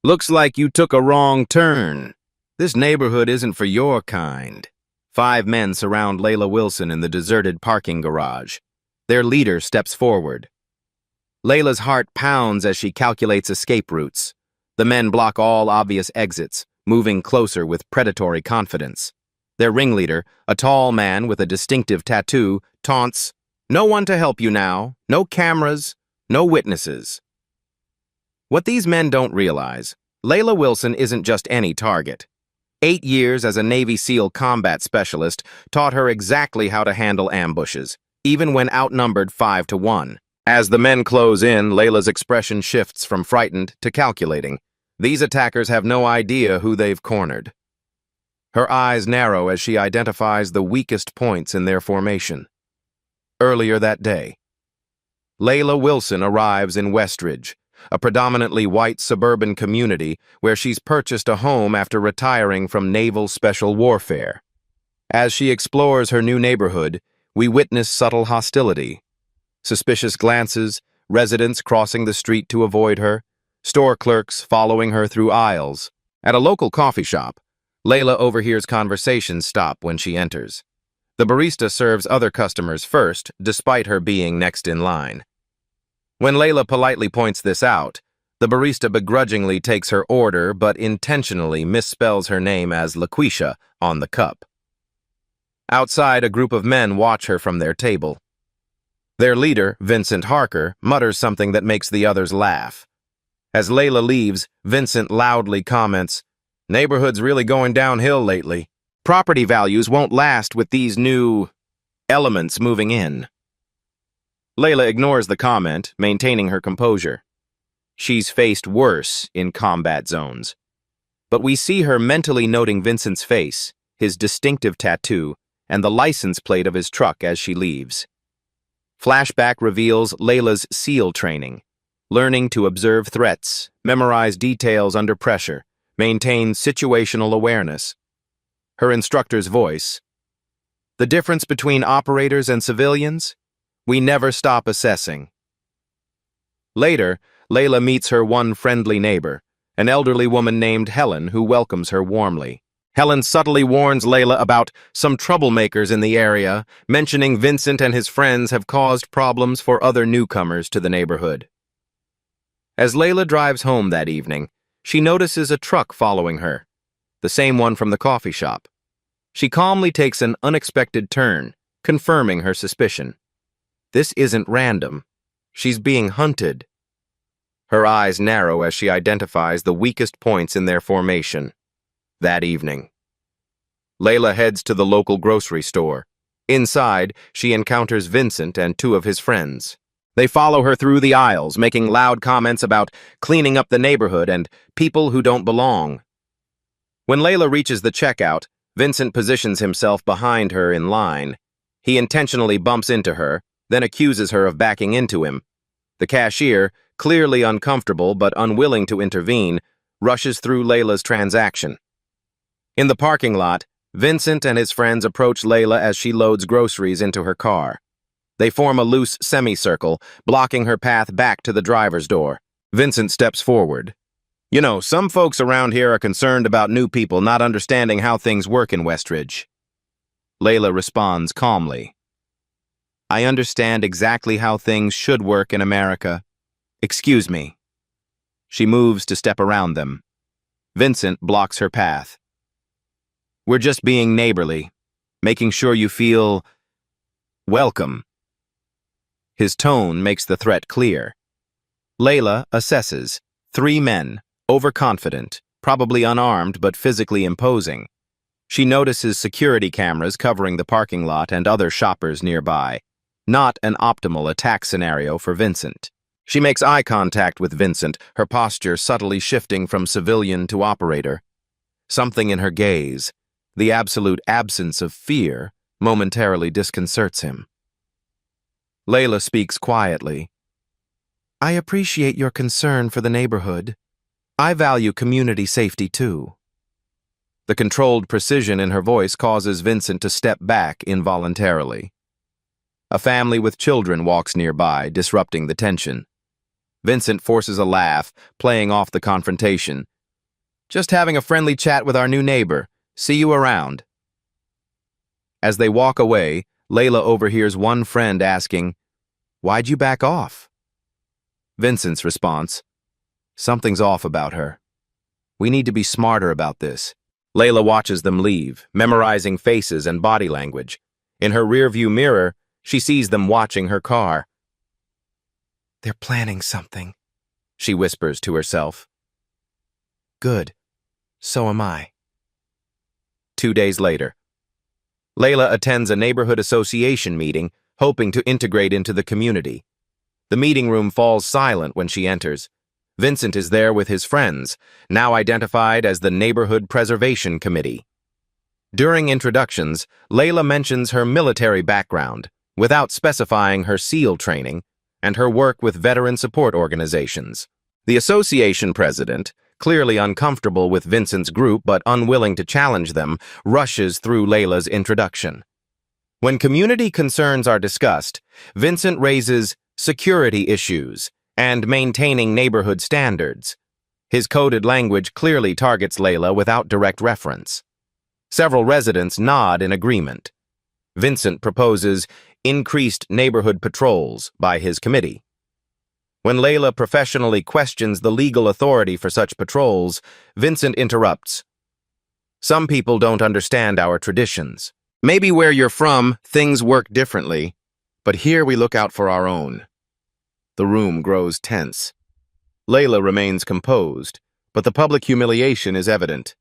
Looks like you took a wrong turn. This neighborhood isn't for your kind. 5 men surround Layla Wilson in the deserted parking garage. Their leader steps forward. Layla's heart pounds as she calculates escape routes. The men block all obvious exits, moving closer with predatory confidence. Their ringleader, a tall man with a distinctive tattoo, taunts, "No one to help you now, no cameras, no witnesses." What these men don't realize, Layla Wilson isn't just any target. 8 years as a Navy SEAL combat specialist taught her exactly how to handle ambushes, even when outnumbered 5 to 1. As the men close in, Layla's expression shifts from frightened to calculating. These attackers have no idea who they've cornered. Her eyes narrow as she identifies the weakest points in their formation. Earlier that day, Layla Wilson arrives in Westridge, a predominantly white suburban community where she's purchased a home after retiring from naval special warfare. As she explores her new neighborhood, we witness subtle hostility. Suspicious glances, residents crossing the street to avoid her, store clerks following her through aisles. At a local coffee shop, Layla overhears conversations stop when she enters. The barista serves other customers first, despite her being next in line. When Layla politely points this out, the barista begrudgingly takes her order but intentionally misspells her name as LaQuisha on the cup. Outside, a group of men watch her from their table. Their leader, Vincent Harker, mutters something that makes the others laugh. As Layla leaves, Vincent loudly comments, "Neighborhood's really going downhill lately. Property values won't last with these new elements moving in." Layla ignores the comment, maintaining her composure. She's faced worse in combat zones. But we see her mentally noting Vincent's face, his distinctive tattoo, and the license plate of his truck as she leaves. Flashback reveals Layla's SEAL training, learning to observe threats, memorize details under pressure, maintain situational awareness. Her instructor's voice. The difference between operators and civilians? We never stop assessing. Later, Layla meets her one friendly neighbor, an elderly woman named Helen who welcomes her warmly. Helen subtly warns Layla about some troublemakers in the area, mentioning Vincent and his friends have caused problems for other newcomers to the neighborhood. As Layla drives home that evening, she notices a truck following her, the same one from the coffee shop. She calmly takes an unexpected turn, confirming her suspicion. This isn't random. She's being hunted. Her eyes narrow as she identifies the weakest points in their formation. That evening, Layla heads to the local grocery store. Inside, she encounters Vincent and 2 of his friends. They follow her through the aisles, making loud comments about cleaning up the neighborhood and people who don't belong. When Layla reaches the checkout, Vincent positions himself behind her in line. He intentionally bumps into her, then accuses her of backing into him. The cashier, clearly uncomfortable but unwilling to intervene, rushes through Layla's transaction. In the parking lot, Vincent and his friends approach Layla as she loads groceries into her car. They form a loose semicircle, blocking her path back to the driver's door. Vincent steps forward. "You know, some folks around here are concerned about new people not understanding how things work in Westridge." Layla responds calmly. "I understand exactly how things should work in America. Excuse me." She moves to step around them. Vincent blocks her path. "We're just being neighborly, making sure you feel welcome." His tone makes the threat clear. Layla assesses 3 men, overconfident, probably unarmed but physically imposing. She notices security cameras covering the parking lot and other shoppers nearby. Not an optimal attack scenario for Vincent. She makes eye contact with Vincent, her posture subtly shifting from civilian to operator. Something in her gaze, the absolute absence of fear, momentarily disconcerts him. Layla speaks quietly. "I appreciate your concern for the neighborhood. I value community safety too." The controlled precision in her voice causes Vincent to step back involuntarily. A family with children walks nearby, disrupting the tension. Vincent forces a laugh, playing off the confrontation, Just having a friendly chat with our new neighbor. See you around. As they walk away, Layla overhears one friend asking, "Why'd you back off?" Vincent's response, "Something's off about her. We need to be smarter about this." Layla watches them leave, memorizing faces and body language. In her rearview mirror, she sees them watching her car. "They're planning something," she whispers to herself. "Good. So am I." 2 days later, Layla attends a neighborhood association meeting, hoping to integrate into the community. The meeting room falls silent when she enters. Vincent is there with his friends, now identified as the Neighborhood Preservation Committee. During introductions, Layla mentions her military background, without specifying her SEAL training, and her work with veteran support organizations. The association president, clearly uncomfortable with Vincent's group but unwilling to challenge them, rushes through Layla's introduction. When community concerns are discussed, Vincent raises security issues and maintaining neighborhood standards. His coded language clearly targets Layla without direct reference. Several residents nod in agreement. Vincent proposes increased neighborhood patrols by his committee. When Layla professionally questions the legal authority for such patrols, Vincent interrupts. "Some people don't understand our traditions. Maybe where you're from, things work differently, but here we look out for our own." The room grows tense. Layla remains composed, but the public humiliation is evident.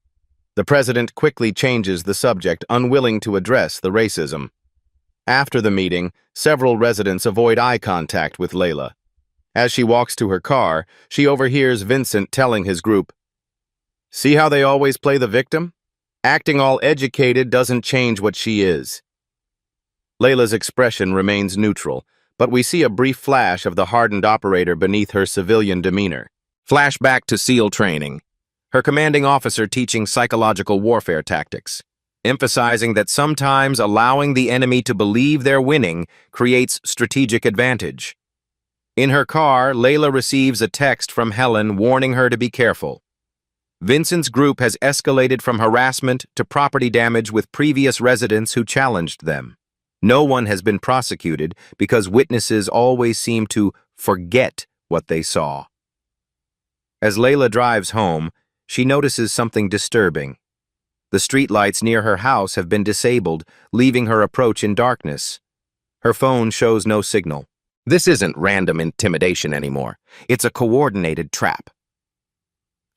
The president quickly changes the subject, unwilling to address the racism. After the meeting, several residents avoid eye contact with Layla. As she walks to her car, she overhears Vincent telling his group, "See how they always play the victim? Acting all educated doesn't change what she is." Layla's expression remains neutral, but we see a brief flash of the hardened operator beneath her civilian demeanor. Flashback to SEAL training. Her commanding officer teaching psychological warfare tactics, emphasizing that sometimes allowing the enemy to believe they're winning creates strategic advantage. In her car, Layla receives a text from Helen warning her to be careful. Vincent's group has escalated from harassment to property damage with previous residents who challenged them. No one has been prosecuted because witnesses always seem to forget what they saw. As Layla drives home, she notices something disturbing. The streetlights near her house have been disabled, leaving her approach in darkness. Her phone shows no signal. This isn't random intimidation anymore. It's a coordinated trap.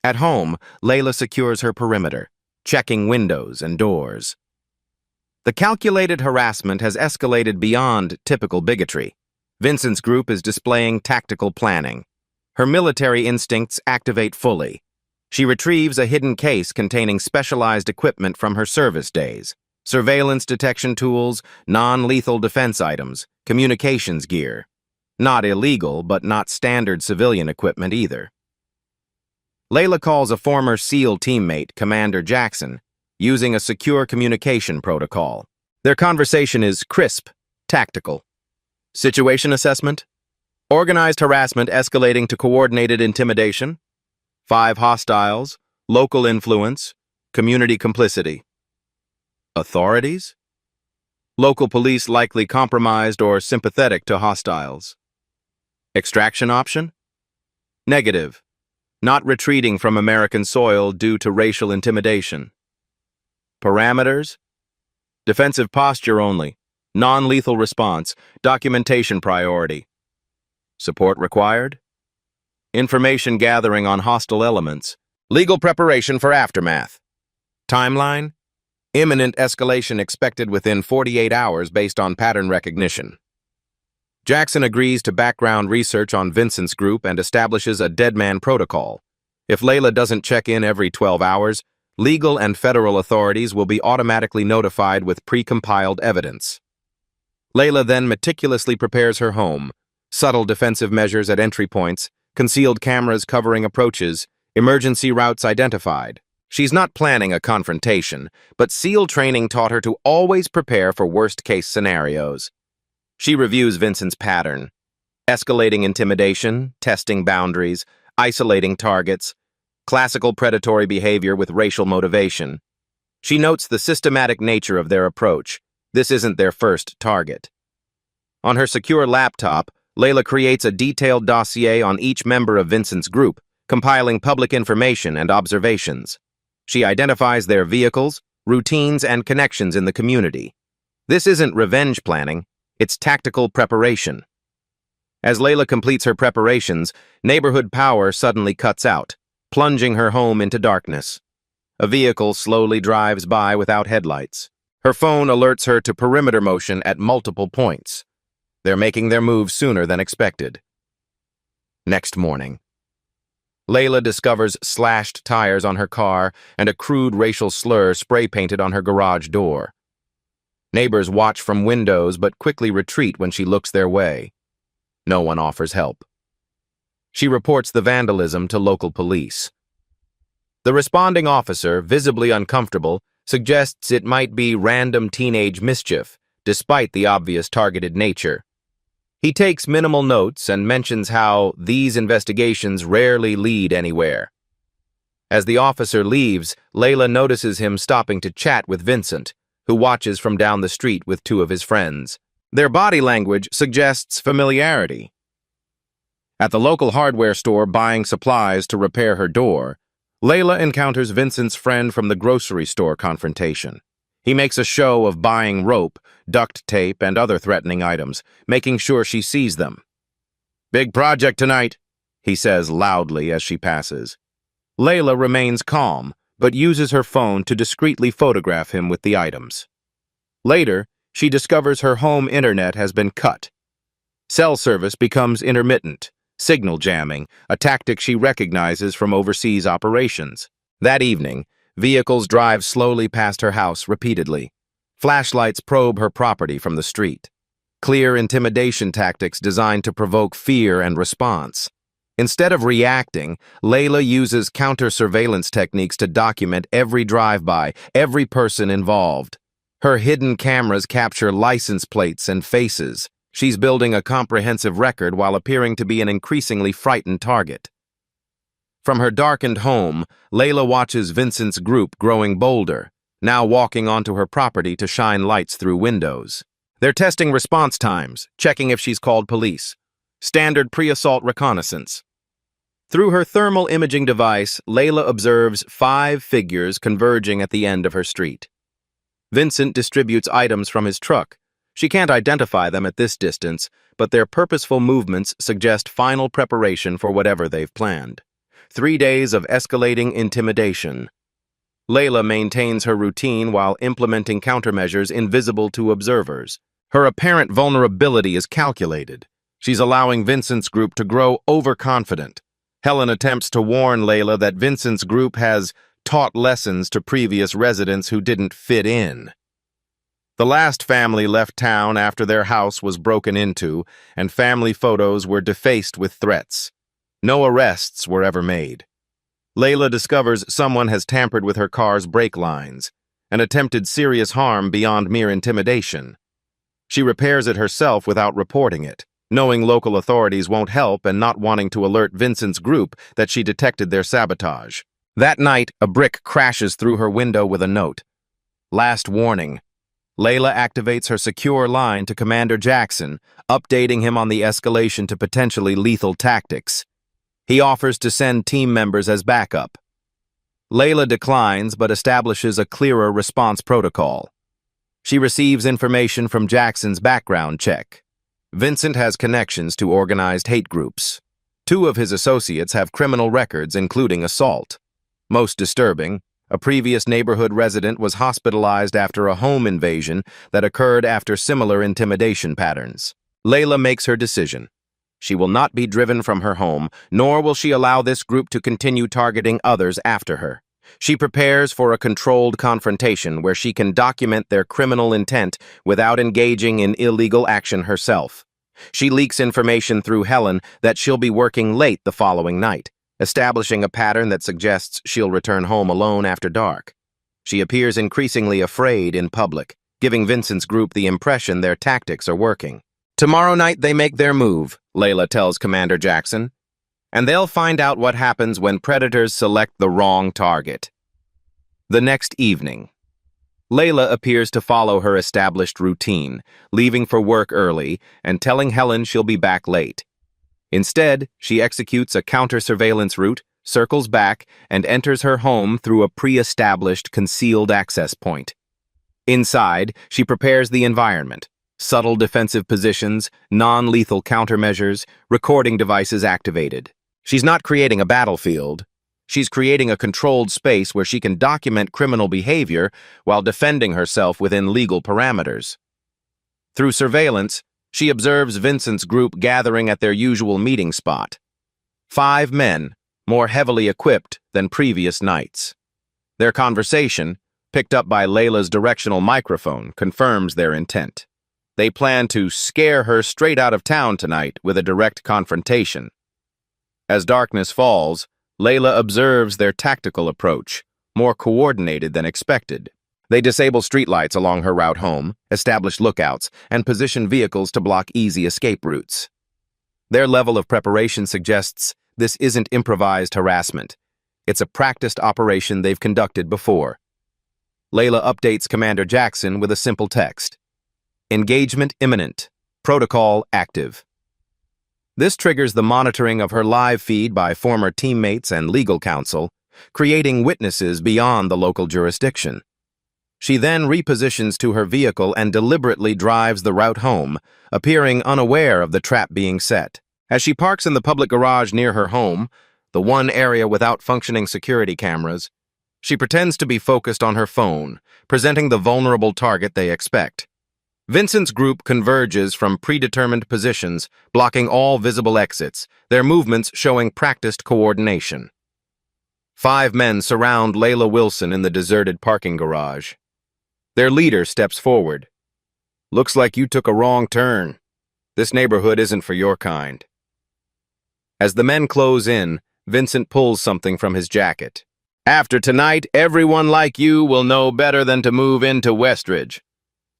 At home, Layla secures her perimeter, checking windows and doors. The calculated harassment has escalated beyond typical bigotry. Vincent's group is displaying tactical planning. Her military instincts activate fully. She retrieves a hidden case containing specialized equipment from her service days. Surveillance detection tools, non-lethal defense items, communications gear. Not illegal, but not standard civilian equipment either. Layla calls a former SEAL teammate, Commander Jackson, using a secure communication protocol. Their conversation is crisp, tactical. Situation assessment? Organized harassment escalating to coordinated intimidation. 5 hostiles, local influence, community complicity. Authorities? Local police likely compromised or sympathetic to hostiles. Extraction option? Negative. Not retreating from American soil due to racial intimidation. Parameters? Defensive posture only. Non-lethal response. Documentation priority. Support required? Information gathering on hostile elements. Legal preparation for aftermath. Timeline? Imminent escalation expected within 48 hours based on pattern recognition. Jackson agrees to background research on Vincent's group and establishes a deadman protocol. If Layla doesn't check in every 12 hours, legal and federal authorities will be automatically notified with pre-compiled evidence. Layla then meticulously prepares her home, subtle defensive measures at entry points, concealed cameras covering approaches, emergency routes identified. She's not planning a confrontation, but SEAL training taught her to always prepare for worst-case scenarios. She reviews Vincent's pattern, escalating intimidation, testing boundaries, isolating targets, classical predatory behavior with racial motivation. She notes the systematic nature of their approach. This isn't their first target. On her secure laptop, Layla creates a detailed dossier on each member of Vincent's group, compiling public information and observations. She identifies their vehicles, routines, and connections in the community. This isn't revenge planning, it's tactical preparation. As Layla completes her preparations, neighborhood power suddenly cuts out, plunging her home into darkness. A vehicle slowly drives by without headlights. Her phone alerts her to perimeter motion at multiple points. They're making their move sooner than expected. Next morning, Layla discovers slashed tires on her car and a crude racial slur spray-painted on her garage door. Neighbors watch from windows but quickly retreat when she looks their way. No one offers help. She reports the vandalism to local police. The responding officer, visibly uncomfortable, suggests it might be random teenage mischief, despite the obvious targeted nature. He takes minimal notes and mentions how these investigations rarely lead anywhere. As the officer leaves, Layla notices him stopping to chat with Vincent, who watches from down the street with two of his friends. Their body language suggests familiarity. At the local hardware store buying supplies to repair her door, Layla encounters Vincent's friend from the grocery store confrontation. He makes a show of buying rope, duct tape, and other threatening items, making sure she sees them. "Big project tonight," he says loudly as she passes. Layla remains calm, but uses her phone to discreetly photograph him with the items. Later, she discovers her home internet has been cut. Cell service becomes intermittent, signal jamming, a tactic she recognizes from overseas operations. That evening, vehicles drive slowly past her house repeatedly. Flashlights probe her property from the street. Clear intimidation tactics designed to provoke fear and response. Instead of reacting, Layla uses counter-surveillance techniques to document every drive-by, every person involved. Her hidden cameras capture license plates and faces. She's building a comprehensive record while appearing to be an increasingly frightened target. From her darkened home, Layla watches Vincent's group growing bolder, now walking onto her property to shine lights through windows. They're testing response times, checking if she's called police. Standard pre-assault reconnaissance. Through her thermal imaging device, Layla observes 5 figures converging at the end of her street. Vincent distributes items from his truck. She can't identify them at this distance, but their purposeful movements suggest final preparation for whatever they've planned. 3 days of escalating intimidation. Layla maintains her routine while implementing countermeasures invisible to observers. Her apparent vulnerability is calculated. She's allowing Vincent's group to grow overconfident. Helen attempts to warn Layla that Vincent's group has taught lessons to previous residents who didn't fit in. The last family left town after their house was broken into, and family photos were defaced with threats. No arrests were ever made. Layla discovers someone has tampered with her car's brake lines and attempted serious harm beyond mere intimidation. She repairs it herself without reporting it, knowing local authorities won't help and not wanting to alert Vincent's group that she detected their sabotage. That night, a brick crashes through her window with a note. Last warning. Layla activates her secure line to Commander Jackson, updating him on the escalation to potentially lethal tactics. He offers to send team members as backup. Layla declines but establishes a clearer response protocol. She receives information from Jackson's background check. Vincent has connections to organized hate groups. 2 of his associates have criminal records, including assault. Most disturbing, a previous neighborhood resident was hospitalized after a home invasion that occurred after similar intimidation patterns. Layla makes her decision. She will not be driven from her home, nor will she allow this group to continue targeting others after her. She prepares for a controlled confrontation where she can document their criminal intent without engaging in illegal action herself. She leaks information through Helen that she'll be working late the following night, establishing a pattern that suggests she'll return home alone after dark. She appears increasingly afraid in public, giving Vincent's group the impression their tactics are working. Tomorrow night they make their move, Layla tells Commander Jackson. And they'll find out what happens when predators select the wrong target. The next evening, Layla appears to follow her established routine, leaving for work early and telling Helen she'll be back late. Instead, she executes a counter-surveillance route, circles back, and enters her home through a pre-established concealed access point. Inside, she prepares the environment: subtle defensive positions, non-lethal countermeasures, recording devices activated. She's not creating a battlefield. She's creating a controlled space where she can document criminal behavior while defending herself within legal parameters. Through surveillance, she observes Vincent's group gathering at their usual meeting spot. 5 men, more heavily equipped than previous nights. Their conversation, picked up by Layla's directional microphone, confirms their intent. They plan to scare her straight out of town tonight with a direct confrontation. As darkness falls, Layla observes their tactical approach, more coordinated than expected. They disable streetlights along her route home, establish lookouts, and position vehicles to block easy escape routes. Their level of preparation suggests this isn't improvised harassment. It's a practiced operation they've conducted before. Layla updates Commander Jackson with a simple text: "Engagement imminent. Protocol active." This triggers the monitoring of her live feed by former teammates and legal counsel, creating witnesses beyond the local jurisdiction. She then repositions to her vehicle and deliberately drives the route home, appearing unaware of the trap being set. As she parks in the public garage near her home, the one area without functioning security cameras, she pretends to be focused on her phone, presenting the vulnerable target they expect. Vincent's group converges from predetermined positions, blocking all visible exits, their movements showing practiced coordination. 5 men surround Layla Wilson in the deserted parking garage. Their leader steps forward. "Looks like you took a wrong turn. This neighborhood isn't for your kind." As the men close in, Vincent pulls something from his jacket. "After tonight, everyone like you will know better than to move into Westridge."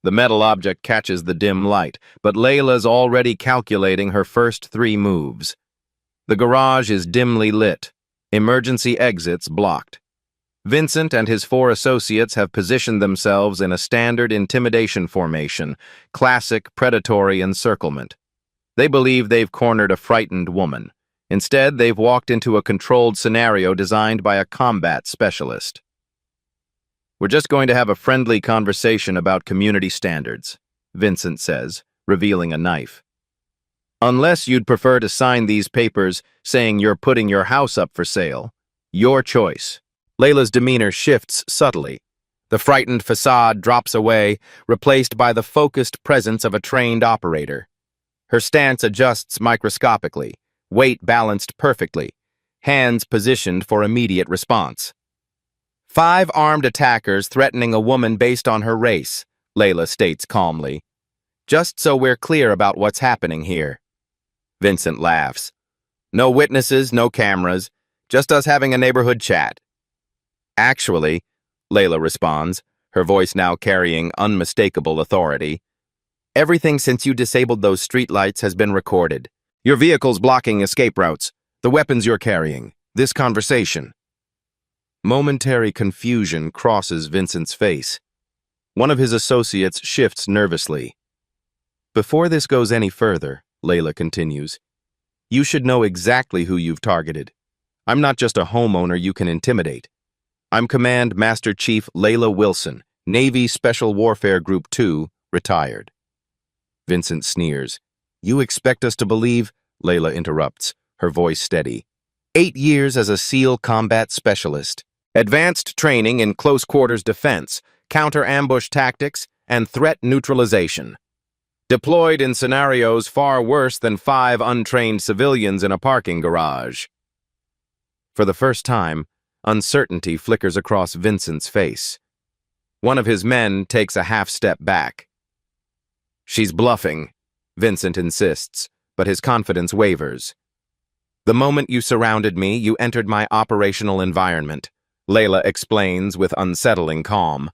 The metal object catches the dim light, but Layla's already calculating her first 3 moves. The garage is dimly lit, emergency exits blocked. Vincent and his 4 associates have positioned themselves in a standard intimidation formation, classic predatory encirclement. They believe they've cornered a frightened woman. Instead, they've walked into a controlled scenario designed by a combat specialist. "We're just going to have a friendly conversation about community standards," Vincent says, revealing a knife. "Unless you'd prefer to sign these papers saying you're putting your house up for sale. Your choice." Layla's demeanor shifts subtly. The frightened facade drops away, replaced by the focused presence of a trained operator. Her stance adjusts microscopically, weight balanced perfectly, hands positioned for immediate response. 5 armed attackers threatening a woman based on her race, Layla states calmly. "Just so we're clear about what's happening here." Vincent laughs. "No witnesses, no cameras, just us having a neighborhood chat." "Actually," Layla responds, her voice now carrying unmistakable authority, "everything since you disabled those streetlights has been recorded. Your vehicle's blocking escape routes, the weapons you're carrying, this conversation." Momentary confusion crosses Vincent's face. One of his associates shifts nervously. "Before this goes any further," Layla continues, "you should know exactly who you've targeted. I'm not just a homeowner you can intimidate. I'm Command Master Chief Layla Wilson, Navy Special Warfare Group 2, retired." Vincent sneers. "You expect us to believe?" Layla interrupts, her voice steady. 8 years as a SEAL combat specialist. Advanced training in close-quarters defense, counter-ambush tactics, and threat neutralization. Deployed in scenarios far worse than 5 untrained civilians in a parking garage. For the first time, uncertainty flickers across Vincent's face. One of his men takes a half-step back. "She's bluffing," Vincent insists, but his confidence wavers. "The moment you surrounded me, you entered my operational environment," Layla explains with unsettling calm.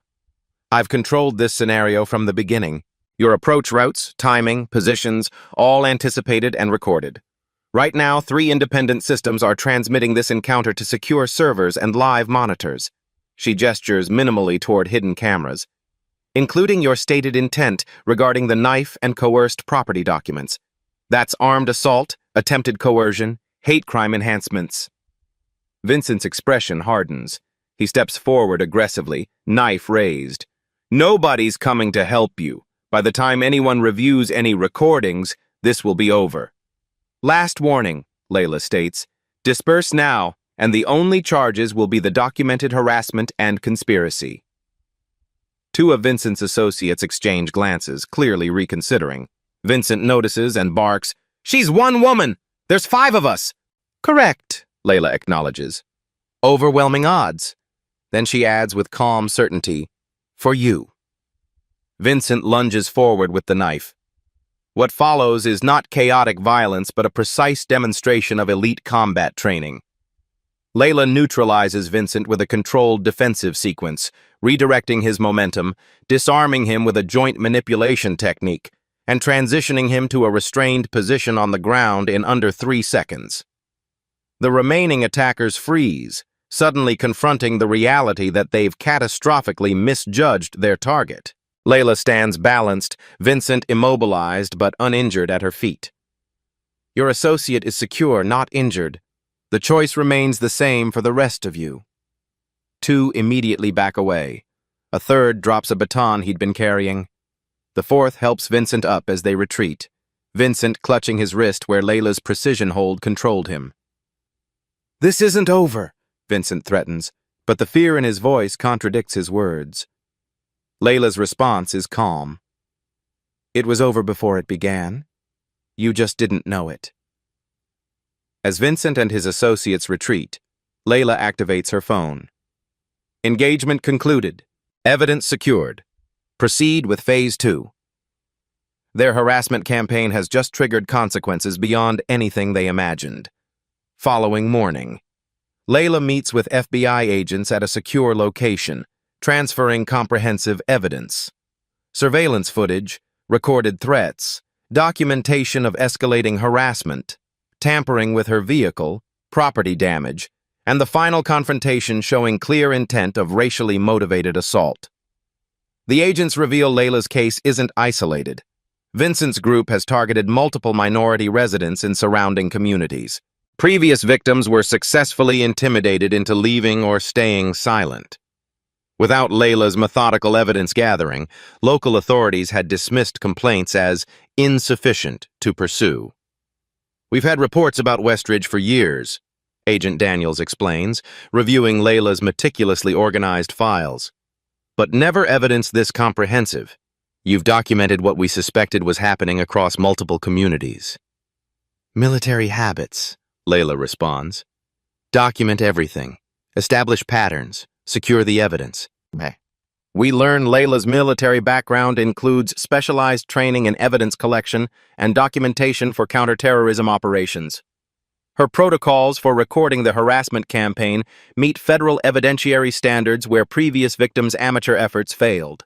"I've controlled this scenario from the beginning. Your approach routes, timing, positions, all anticipated and recorded. Right now, 3 independent systems are transmitting this encounter to secure servers and live monitors. She gestures minimally toward hidden cameras, including your stated intent regarding the knife and coerced property documents. That's armed assault, attempted coercion, hate crime enhancements. Vincent's expression hardens. He steps forward aggressively, knife raised. Nobody's coming to help you. By the time anyone reviews any recordings, this will be over. Last warning, Layla states. Disperse now, and the only charges will be the documented harassment and conspiracy. 2 of Vincent's associates exchange glances, clearly reconsidering. Vincent notices and barks, "She's one woman! There's 5 of us!" "Correct," Layla acknowledges. "Overwhelming odds." Then she adds with calm certainty, "For you." Vincent lunges forward with the knife. What follows is not chaotic violence, but a precise demonstration of elite combat training. Layla neutralizes Vincent with a controlled defensive sequence, redirecting his momentum, disarming him with a joint manipulation technique, and transitioning him to a restrained position on the ground in under 3 seconds. The remaining attackers freeze, suddenly confronting the reality that they've catastrophically misjudged their target. Layla stands balanced, Vincent immobilized but uninjured at her feet. Your associate is secure, not injured. The choice remains the same for the rest of you. 2 immediately back away. A third drops a baton he'd been carrying. The 4th helps Vincent up as they retreat, Vincent clutching his wrist where Layla's precision hold controlled him. "This isn't over," Vincent threatens, but the fear in his voice contradicts his words. Layla's response is calm. "It was over before it began. You just didn't know it." As Vincent and his associates retreat, Layla activates her phone. Engagement concluded. Evidence secured. Proceed with Phase 2. Their harassment campaign has just triggered consequences beyond anything they imagined. Following morning, Layla meets with FBI agents at a secure location, transferring comprehensive evidence. Surveillance footage, recorded threats, documentation of escalating harassment, tampering with her vehicle, property damage, and the final confrontation showing clear intent of racially motivated assault. The agents reveal Layla's case isn't isolated. Vincent's group has targeted multiple minority residents in surrounding communities. Previous victims were successfully intimidated into leaving or staying silent. Without Layla's methodical evidence gathering, local authorities had dismissed complaints as insufficient to pursue. "We've had reports about Westridge for years," Agent Daniels explains, reviewing Layla's meticulously organized files. "But never evidence this comprehensive. You've documented what we suspected was happening across multiple communities." "Military habits," Layla responds. "Document everything. Establish patterns. Secure the evidence." We learn Layla's military background includes specialized training in evidence collection and documentation for counterterrorism operations. Her protocols for recording the harassment campaign meet federal evidentiary standards where previous victims' amateur efforts failed.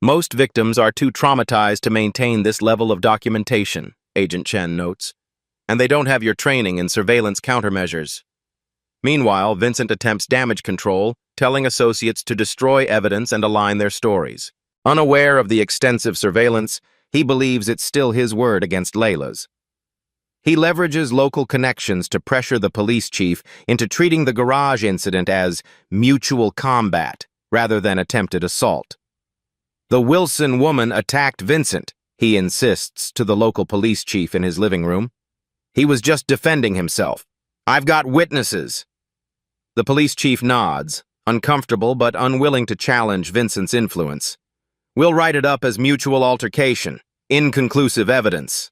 Most victims are too traumatized to maintain this level of documentation, Agent Chen notes, and they don't have your training in surveillance countermeasures. Meanwhile, Vincent attempts damage control, telling associates to destroy evidence and align their stories. Unaware of the extensive surveillance, he believes it's still his word against Layla's. He leverages local connections to pressure the police chief into treating the garage incident as mutual combat rather than attempted assault. "The Wilson woman attacked Vincent," he insists to the local police chief in his living room. "He was just defending himself. I've got witnesses." The police chief nods, uncomfortable but unwilling to challenge Vincent's influence. "We'll write it up as mutual altercation, inconclusive evidence."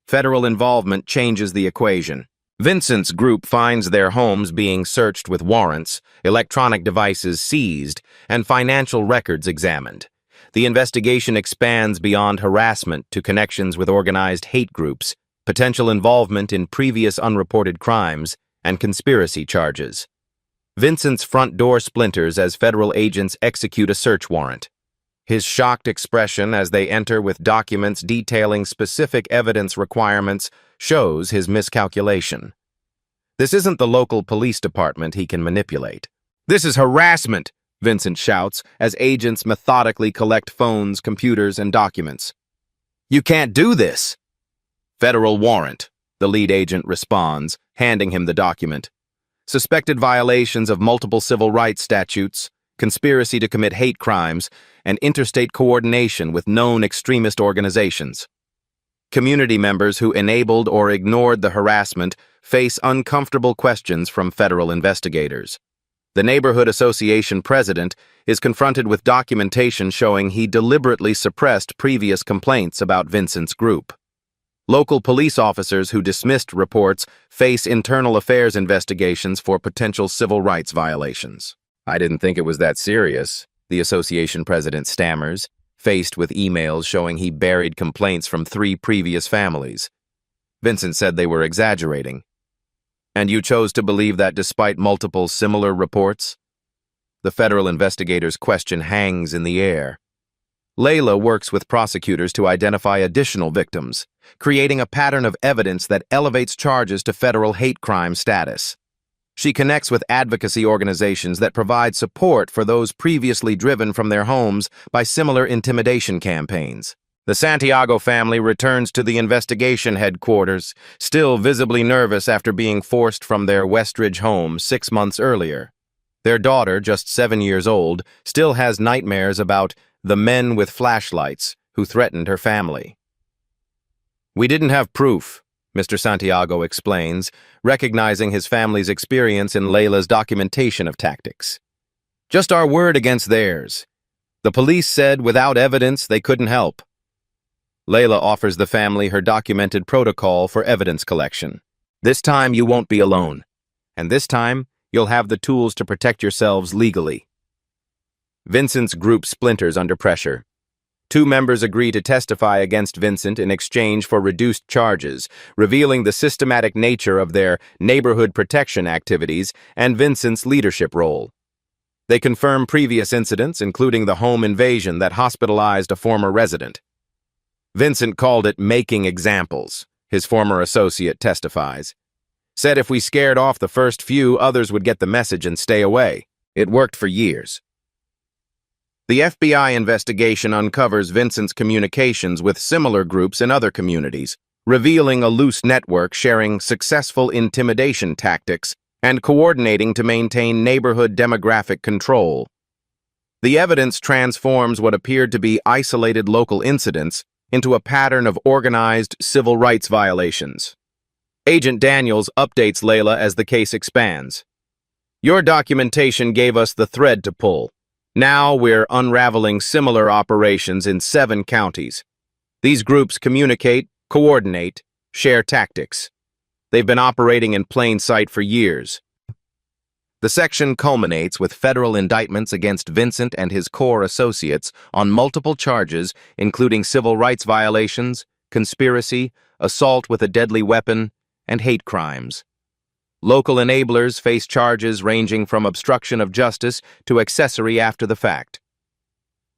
Federal involvement changes the equation. Vincent's group finds their homes being searched with warrants, electronic devices seized, and financial records examined. The investigation expands beyond harassment to connections with organized hate groups, potential involvement in previous unreported crimes, and conspiracy charges. Vincent's front door splinters as federal agents execute a search warrant. His shocked expression as they enter with documents detailing specific evidence requirements shows his miscalculation. This isn't the local police department he can manipulate. "This is harassment," Vincent shouts as agents methodically collect phones, computers, and documents. "You can't do this." "Federal warrant," the lead agent responds, handing him the document. "Suspected violations of multiple civil rights statutes, conspiracy to commit hate crimes, and interstate coordination with known extremist organizations. Community members who enabled or ignored the harassment face uncomfortable questions from federal investigators. The neighborhood association president is confronted with documentation showing he deliberately suppressed previous complaints about Vincent's group. Local police officers who dismissed reports face internal affairs investigations for potential civil rights violations." "I didn't think it was that serious," the association president stammers, faced with emails showing he buried complaints from 3 previous families. Vincent said they were exaggerating. "And you chose to believe that despite multiple similar reports?" The federal investigator's question hangs in the air. Layla works with prosecutors to identify additional victims, creating a pattern of evidence that elevates charges to federal hate crime status. She connects with advocacy organizations that provide support for those previously driven from their homes by similar intimidation campaigns. The Santiago family returns to the investigation headquarters, still visibly nervous after being forced from their Westridge home 6 months earlier. Their daughter, just 7 years old, still has nightmares about the men with flashlights who threatened her family. "We didn't have proof," Mr. Santiago explains, recognizing his family's experience in Layla's documentation of tactics. "Just our word against theirs. The police said without evidence they couldn't help." Layla offers the family her documented protocol for evidence collection. "This time you won't be alone. And this time you'll have the tools to protect yourselves legally." Vincent's group splinters under pressure. 2 members agree to testify against Vincent in exchange for reduced charges, revealing the systematic nature of their neighborhood protection activities and Vincent's leadership role. They confirm previous incidents, including the home invasion that hospitalized a former resident. Vincent called it making examples, his former associate testifies. "Said if we scared off the first few, others would get the message and stay away. It worked for years." The FBI investigation uncovers Vincent's communications with similar groups in other communities, revealing a loose network sharing successful intimidation tactics and coordinating to maintain neighborhood demographic control. The evidence transforms what appeared to be isolated local incidents into a pattern of organized civil rights violations. Agent Daniels updates Layla as the case expands. "Your documentation gave us the thread to pull. Now we're unraveling similar operations in 7 counties. These groups communicate, coordinate, share tactics. They've been operating in plain sight for years." The section culminates with federal indictments against Vincent and his core associates on multiple charges, including civil rights violations, conspiracy, assault with a deadly weapon, and hate crimes. Local enablers face charges ranging from obstruction of justice to accessory after the fact.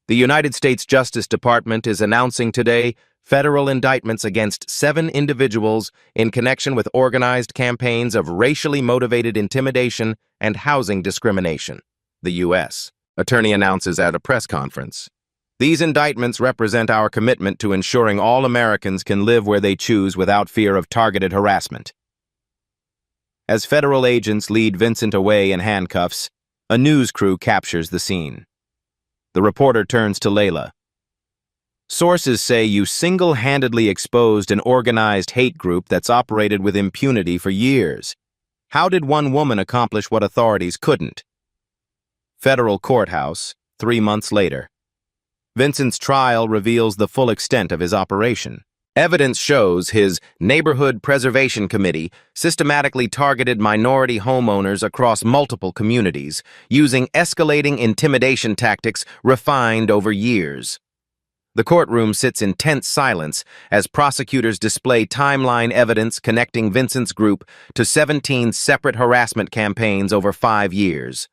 The United States Justice Department is announcing today federal indictments against 7 individuals in connection with organized campaigns of racially motivated intimidation and housing discrimination. The U.S. attorney announces at a press conference. "These indictments represent our commitment to ensuring all Americans can live where they choose without fear of targeted harassment." As federal agents lead Vincent away in handcuffs, a news crew captures the scene. The reporter turns to Layla. "Sources say you single-handedly exposed an organized hate group that's operated with impunity for years. How did one woman accomplish what authorities couldn't?" Federal courthouse, 3 months later. Vincent's trial reveals the full extent of his operation. Evidence shows his Neighborhood Preservation Committee systematically targeted minority homeowners across multiple communities, using escalating intimidation tactics refined over years. The courtroom sits in tense silence as prosecutors display timeline evidence connecting Vincent's group to 17 separate harassment campaigns over 5 years.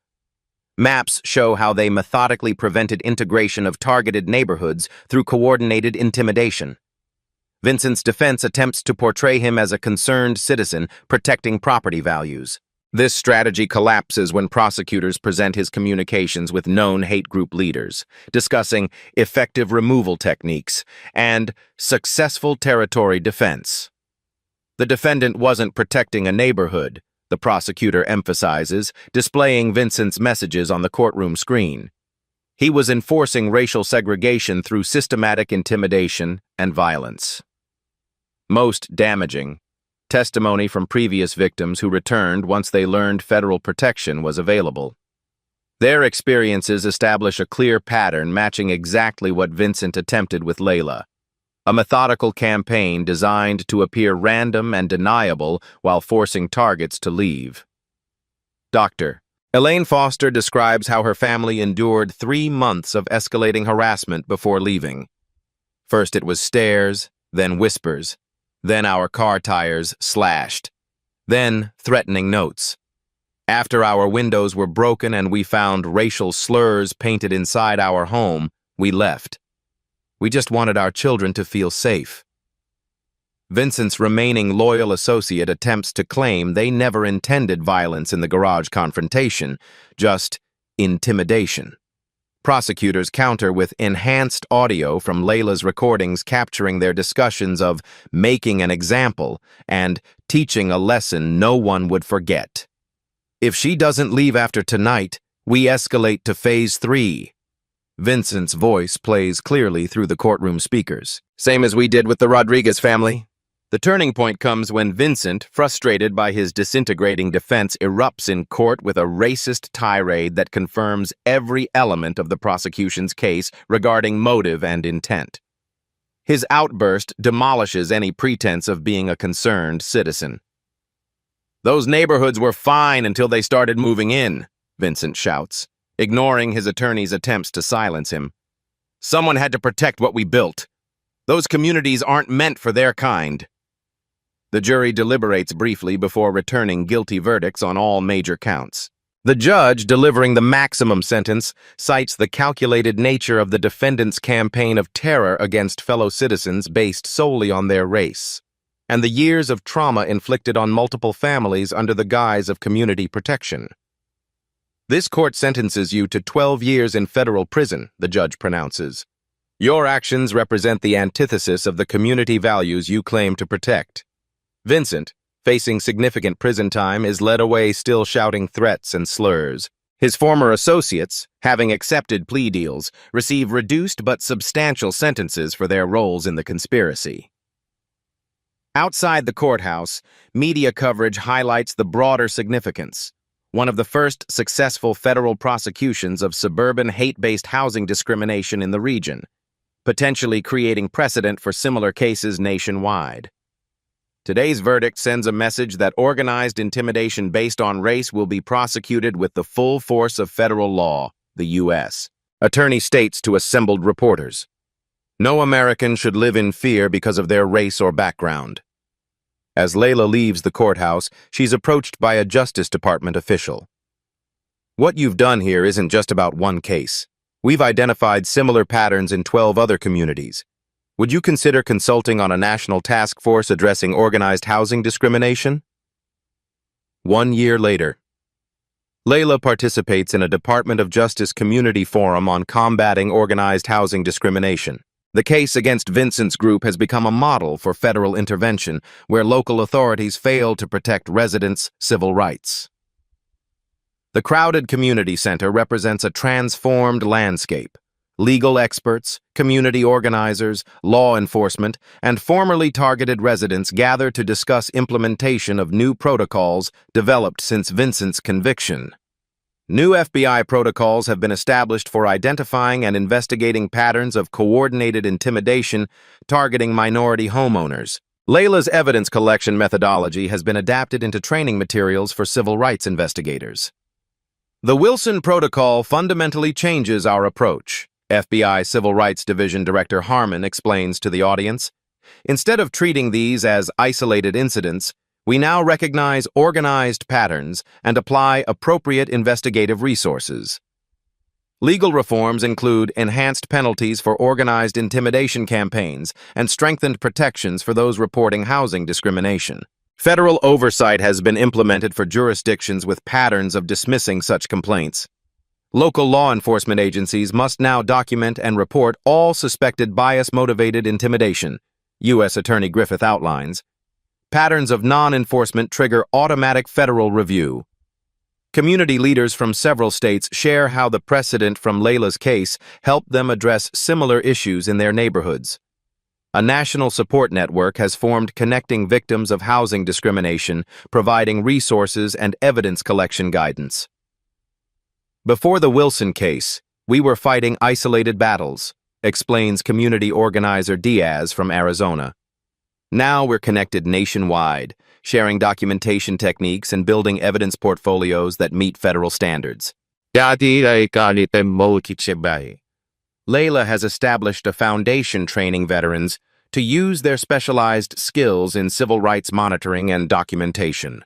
Maps show how they methodically prevented integration of targeted neighborhoods through coordinated intimidation. Vincent's defense attempts to portray him as a concerned citizen protecting property values. This strategy collapses when prosecutors present his communications with known hate group leaders, discussing effective removal techniques and successful territory defense. The defendant wasn't protecting a neighborhood, the prosecutor emphasizes, displaying Vincent's messages on the courtroom screen. He was enforcing racial segregation through systematic intimidation and violence. Most damaging, testimony from previous victims who returned once they learned federal protection was available. Their experiences establish a clear pattern matching exactly what Vincent attempted with Layla. A methodical campaign designed to appear random and deniable while forcing targets to leave. Dr. Elaine Foster describes how her family endured 3 months of escalating harassment before leaving. First it was stares, then whispers, then our car tires slashed, then threatening notes. After our windows were broken and we found racial slurs painted inside our home, we left. We just wanted our children to feel safe. Vincent's remaining loyal associate attempts to claim they never intended violence in the garage confrontation, just intimidation. Prosecutors counter with enhanced audio from Layla's recordings capturing their discussions of making an example and teaching a lesson no one would forget. If she doesn't leave after tonight, we escalate to phase 3. Vincent's voice plays clearly through the courtroom speakers. Same as we did with the Rodriguez family. The turning point comes when Vincent, frustrated by his disintegrating defense, erupts in court with a racist tirade that confirms every element of the prosecution's case regarding motive and intent. His outburst demolishes any pretense of being a concerned citizen. "Those neighborhoods were fine until they started moving in," Vincent shouts, ignoring his attorney's attempts to silence him. "Someone had to protect what we built. Those communities aren't meant for their kind." The jury deliberates briefly before returning guilty verdicts on all major counts. The judge, delivering the maximum sentence, cites the calculated nature of the defendant's campaign of terror against fellow citizens based solely on their race, and the years of trauma inflicted on multiple families under the guise of community protection. "This court sentences you to 12 years in federal prison," the judge pronounces. "Your actions represent the antithesis of the community values you claim to protect." Vincent, facing significant prison time, is led away still shouting threats and slurs. His former associates, having accepted plea deals, receive reduced but substantial sentences for their roles in the conspiracy. Outside the courthouse, media coverage highlights the broader significance. One of the first successful federal prosecutions of suburban hate-based housing discrimination in the region, potentially creating precedent for similar cases nationwide. Today's verdict sends a message that organized intimidation based on race will be prosecuted with the full force of federal law, the U.S. Attorney states to assembled reporters, "No American should live in fear because of their race or background." As Layla leaves the courthouse, she's approached by a Justice Department official. "What you've done here isn't just about one case. We've identified similar patterns in 12 other communities. Would you consider consulting on a national task force addressing organized housing discrimination?" 1 year later, Layla participates in a Department of Justice community forum on combating organized housing discrimination. The case against Vincent's group has become a model for federal intervention, where local authorities fail to protect residents' civil rights. The crowded community center represents a transformed landscape. Legal experts, community organizers, law enforcement, and formerly targeted residents gather to discuss implementation of new protocols developed since Vincent's conviction. New FBI protocols have been established for identifying and investigating patterns of coordinated intimidation targeting minority homeowners. Layla's evidence collection methodology has been adapted into training materials for civil rights investigators. The Wilson Protocol fundamentally changes our approach, FBI Civil Rights Division Director Harmon explains to the audience. Instead of treating these as isolated incidents, we now recognize organized patterns and apply appropriate investigative resources. Legal reforms include enhanced penalties for organized intimidation campaigns and strengthened protections for those reporting housing discrimination. Federal oversight has been implemented for jurisdictions with patterns of dismissing such complaints. Local law enforcement agencies must now document and report all suspected bias-motivated intimidation, U.S. Attorney Griffith outlines. Patterns of non-enforcement trigger automatic federal review. Community leaders from several states share how the precedent from Layla's case helped them address similar issues in their neighborhoods. A national support network has formed connecting victims of housing discrimination, providing resources and evidence collection guidance. Before the Wilson case, we were fighting isolated battles, explains community organizer Diaz from Arizona. Now we're connected nationwide, sharing documentation techniques and building evidence portfolios that meet federal standards. Layla has established a foundation training veterans to use their specialized skills in civil rights monitoring and documentation.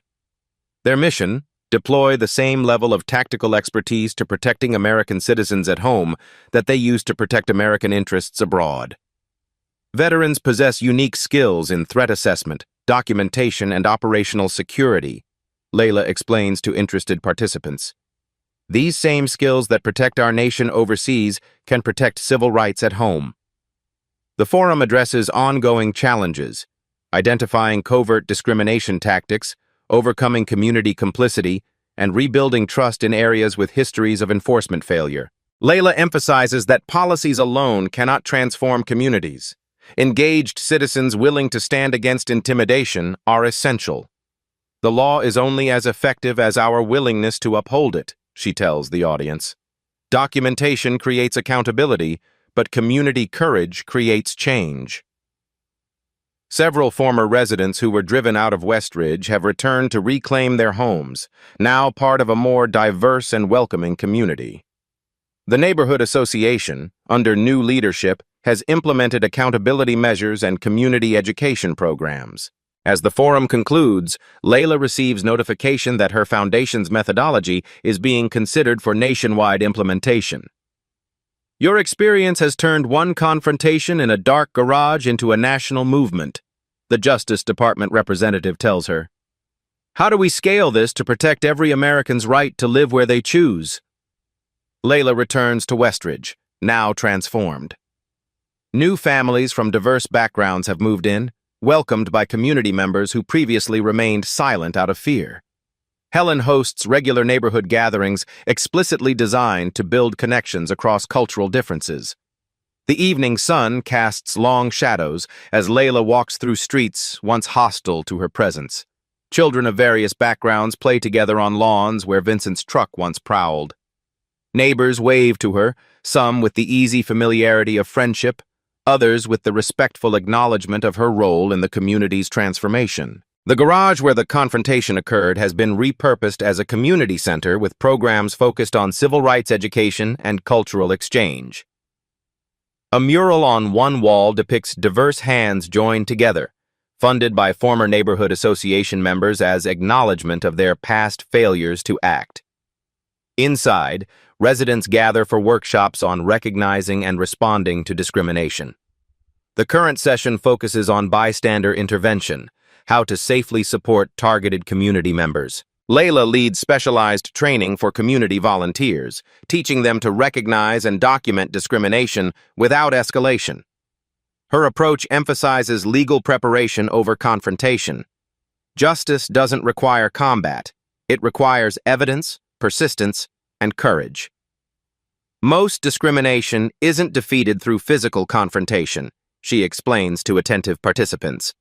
Their mission: deploy the same level of tactical expertise to protecting American citizens at home that they use to protect American interests abroad. Veterans possess unique skills in threat assessment, documentation, and operational security, Layla explains to interested participants. These same skills that protect our nation overseas can protect civil rights at home. The forum addresses ongoing challenges, identifying covert discrimination tactics, overcoming community complicity, and rebuilding trust in areas with histories of enforcement failure. Layla emphasizes that policies alone cannot transform communities. Engaged citizens willing to stand against intimidation are essential. The law is only as effective as our willingness to uphold it, she tells the audience. Documentation creates accountability, but community courage creates change. Several former residents who were driven out of Westridge have returned to reclaim their homes, now part of a more diverse and welcoming community. The neighborhood association, under new leadership, has implemented accountability measures and community education programs. As the forum concludes, Layla receives notification that her foundation's methodology is being considered for nationwide implementation. Your experience has turned one confrontation in a dark garage into a national movement, the Justice Department representative tells her. How do we scale this to protect every American's right to live where they choose? Layla returns to Westridge, now transformed. New families from diverse backgrounds have moved in, welcomed by community members who previously remained silent out of fear. Helen hosts regular neighborhood gatherings explicitly designed to build connections across cultural differences. The evening sun casts long shadows as Layla walks through streets once hostile to her presence. Children of various backgrounds play together on lawns where Vincent's truck once prowled. Neighbors wave to her, some with the easy familiarity of friendship, others with the respectful acknowledgement of her role in the community's transformation. The garage where the confrontation occurred has been repurposed as a community center with programs focused on civil rights education and cultural exchange. A mural on one wall depicts diverse hands joined together, funded by former neighborhood association members as acknowledgement of their past failures to act. Inside, residents gather for workshops on recognizing and responding to discrimination. The current session focuses on bystander intervention, how to safely support targeted community members. Layla leads specialized training for community volunteers, teaching them to recognize and document discrimination without escalation. Her approach emphasizes legal preparation over confrontation. Justice doesn't require combat. It requires evidence, persistence, and courage. Most discrimination isn't defeated through physical confrontation, she explains to attentive participants.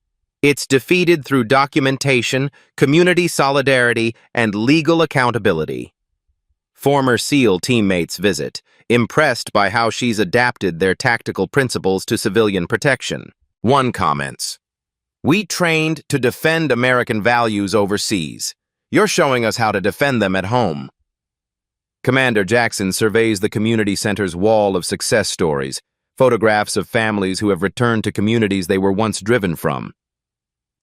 It's defeated through documentation, community solidarity, and legal accountability. Former SEAL teammates visit, impressed by how she's adapted their tactical principles to civilian protection. One comments, "We trained to defend American values overseas. You're showing us how to defend them at home." Commander Jackson surveys the community center's wall of success stories, photographs of families who have returned to communities they were once driven from.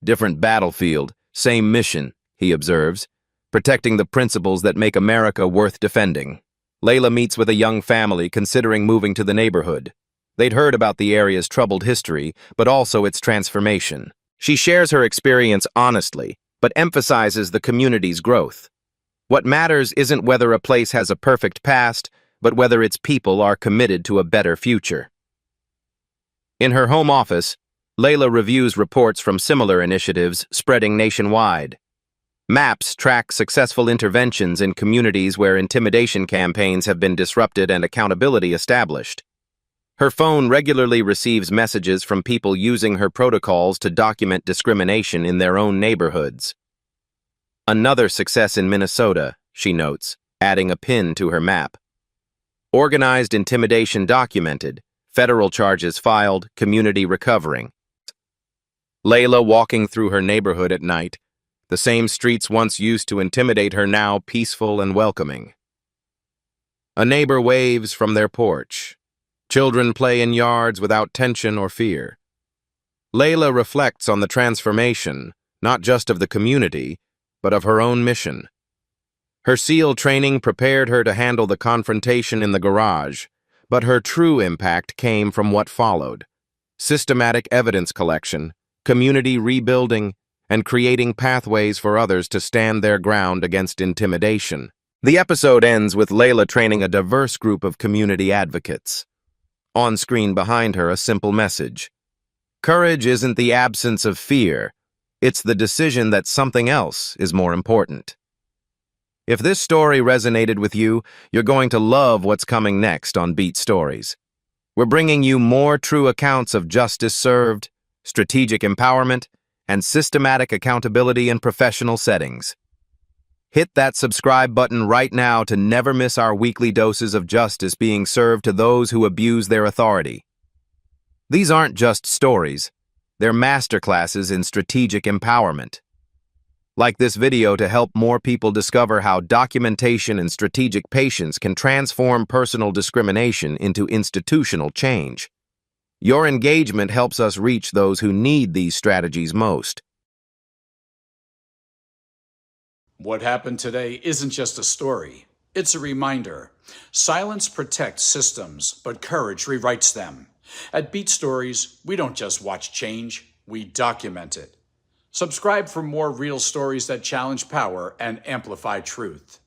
Different battlefield, same mission, he observes, protecting the principles that make America worth defending. Layla meets with a young family considering moving to the neighborhood. They'd heard about the area's troubled history, but also its transformation. She shares her experience honestly, but emphasizes the community's growth. What matters isn't whether a place has a perfect past, but whether its people are committed to a better future. In her home office, Layla reviews reports from similar initiatives spreading nationwide. Maps track successful interventions in communities where intimidation campaigns have been disrupted and accountability established. Her phone regularly receives messages from people using her protocols to document discrimination in their own neighborhoods. Another success in Minnesota, she notes, adding a pin to her map. Organized intimidation documented, federal charges filed, community recovering. Layla walking through her neighborhood at night, the same streets once used to intimidate her now peaceful and welcoming. A neighbor waves from their porch. Children play in yards without tension or fear. Layla reflects on the transformation, not just of the community, but of her own mission. Her SEAL training prepared her to handle the confrontation in the garage, but her true impact came from what followed: systematic evidence collection, community rebuilding, and creating pathways for others to stand their ground against intimidation. The episode ends with Layla training a diverse group of community advocates. On screen behind her, a simple message: courage isn't the absence of fear, it's the decision that something else is more important. If this story resonated with you, you're going to love what's coming next on Beat Stories. We're bringing you more true accounts of justice served, strategic empowerment, and systematic accountability in professional settings. Hit that subscribe button right now to never miss our weekly doses of justice being served to those who abuse their authority. These aren't just stories, they're masterclasses in strategic empowerment. Like this video to help more people discover how documentation and strategic patience can transform personal discrimination into institutional change. Your engagement helps us reach those who need these strategies most. What happened today isn't just a story. It's a reminder. Silence protects systems, but courage rewrites them. At Beat Stories, we don't just watch change, we document it. Subscribe for more real stories that challenge power and amplify truth.